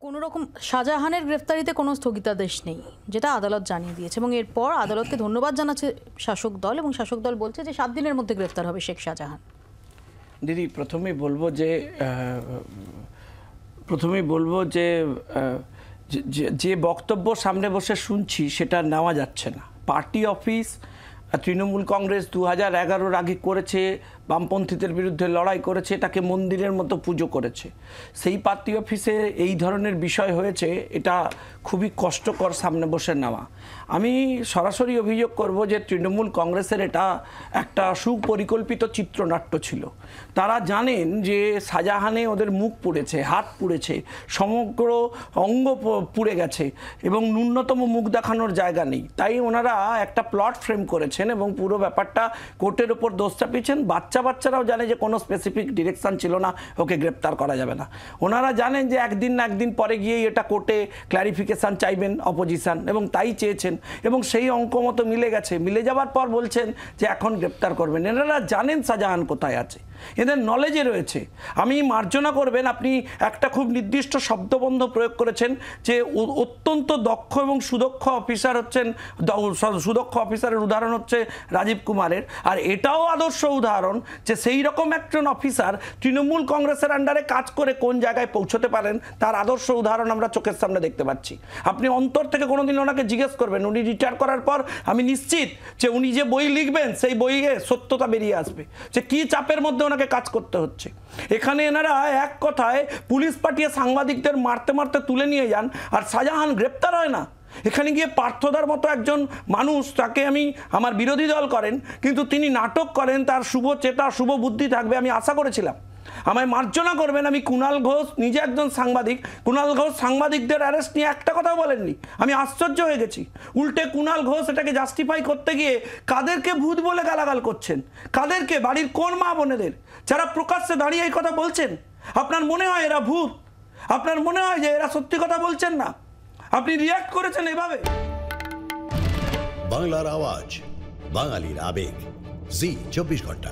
কোনো রকম শাহজাহানের গ্রেফতারিতে কোনো স্থগিতাদেশ নেই, যেটা আদালত জানিয়ে দিয়েছে, এবং এরপর আদালতকে ধন্যবাদ জানাচ্ছে শাসক দল, এবং শাসক দল বলছে যে 7 দিনের মধ্যে গ্রেফতার হবে শেখ শাহজাহান। দিদি, প্রথমেই বলবো যে যে বক্তব্য সামনে বসে শুনছি সেটা নেওয়া যাচ্ছে না। পার্টি অফিস তৃণমূল কংগ্রেস 2011-র আগে করেছে, বামপন্থীদের বিরুদ্ধে লড়াই করেছে, এটাকে মন্দিরের মতো পুজো করেছে। সেই পার্টি অফিসে এই ধরনের বিষয় হয়েছে, এটা খুবই কষ্টকর সামনে বসে নেওয়া। আমি সরাসরি অভিযোগ করব যে তৃণমূল কংগ্রেসের এটা একটা সুপরিকল্পিত চিত্রনাট্য ছিল। তারা জানেন যে শাহজাহানে ওদের মুখ পুড়েছে, হাত পুড়েছে, সমগ্র অঙ্গ পুড়ে গেছে এবং ন্যূনতম মুখ দেখানোর জায়গা নেই। তাই ওনারা একটা প্লট ফ্রেম করেছেন এবং পুরো ব্যাপারটা কোর্টের ওপর দোষ চাপিয়েছেন। বাচ্চারাও জানে যে কোনো স্পেসিফিক ডিরেকশন ছিল না, ওকে গ্রেপ্তার করা যাবে না। ওনারা জানেন যে একদিন না একদিন পরে গিয়েই এটা কোর্টে ক্ল্যারিফিকেশান চাইবেন অপোজিশন, এবং তাই চেয়েছেন, এবং সেই অঙ্ক মতো মিলে গেছে। মিলে যাওয়ার পর বলছেন যে এখন গ্রেপ্তার করবেন। এনারা জানেন শাহজাহান কোথায় আছে, এদের নলেজে রয়েছে। আমি মার্জনা করবেন, আপনি একটা খুব নির্দিষ্ট শব্দবন্ধ প্রয়োগ করেছেন যে অত্যন্ত দক্ষ এবং সুদক্ষ অফিসার হচ্ছেন, সুদক্ষ অফিসারের উদাহরণ হচ্ছে রাজীব কুমারের। আর এটাও আদর্শ উদাহরণ যে সেই রকম একজন অফিসার তৃণমূল কংগ্রেসের আন্ডারে কাজ করে কোন জায়গায় পৌঁছতে পারেন, তার আদর্শ উদাহরণ আমরা চোখের সামনে দেখতে পাচ্ছি। আপনি অন্তর থেকে কোনোদিন ওনাকে জিজ্ঞেস করবেন, উনি রিটায়ার করার পর আমি নিশ্চিত যে উনি যে বই লিখবেন সেই বইয়ে সত্যতা বেরিয়ে আসবে যে কী চাপের মধ্যে ওনাকে কাজ করতে হচ্ছে। এখানে এনারা এক কথায় পুলিশ পাঠিয়ে সাংবাদিকদের মারতে মারতে তুলে নিয়ে যান, আর শাহজাহান গ্রেপ্তার হয় না। এখানে গিয়ে পার্থদার মতো একজন মানুষ, তাকে আমি আমার বিরোধী দল করেন, কিন্তু তিনি নাটক করেন, তার শুভ চেতা শুভ বুদ্ধি থাকবে আমি আশা করেছিলাম। আমায় মার্জনা করবেন, আমি কুণাল ঘোষ নিজে একজন সাংবাদিক, কুণাল ঘোষ সাংবাদিকদের অ্যারেস্ট নিয়ে একটা কথাও বলেননি। আমি আশ্চর্য হয়ে গেছি। উল্টে কুণাল ঘোষ এটাকে জাস্টিফাই করতে গিয়ে কাদেরকে ভূত বলে গালাগাল করছেন, কাদেরকে, বাড়ির কোন মা বোনেদের যারা প্রকাশ্যে দাঁড়িয়ে এই কথা বলছেন? আপনার মনে হয় এরা ভূত? আপনার মনে হয় যে এরা সত্যি কথা বলছেন না? আপনি রিয়াক্ট করেছেন এভাবে। বাংলার আওয়াজ, বাঙালির আবেগ, জি 24 ঘন্টা।